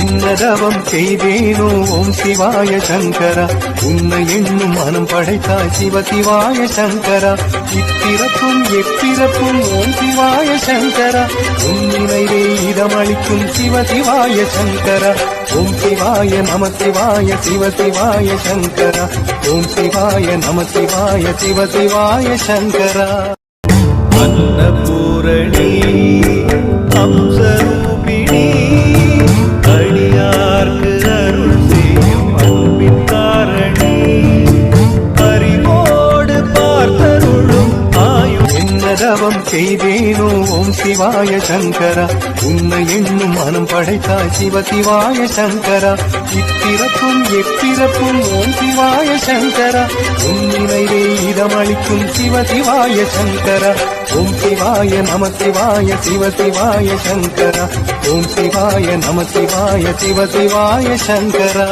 என்னதவம் செய்தேனோ ஓம் சிவாய சங்கரா, உன்னை எண்ணும் மனம் படைத்தாய் சிவ சிவாய சங்கரா. இப்பிறப்பும் எப்பிறப்பும் ஓம் சிவாய சங்கரா, உன் நினைவே இதமளிக்கும் சிவ சிவாய சங்கரா. ஓம் சிவாய நம சிவாய சிவ சிவாய சங்கரா, ஓம் சிவாய நம சிவாய சிவ சிவாய சங்கரா. அன்னபூரணி அம்சரூபிணி, அடியார்க்கு அருள் செய்யும் அன்பின் காரணி, அறிவோடு பார்த்தருளும் ஆயு. என்னதவம் செய்தேனோ ஓம் சிவாய சங்கரா, உன்னை எண்ணும் மனம் படைத்தாய் சிவ சிவாய சங்கரா. இப்பிறப்பும் எப்பிறப்பும் ஓம் சிவாய சங்கரா, உன் நினைவே இதமளிக்கும் சிவ சிவாய சங்கரா. ஓம் சிவாய நம சிவாய சிவ சிவாய சங்கரா, ஓம் சிவாய நம சிவாய சிவ சிவாய சங்கரா.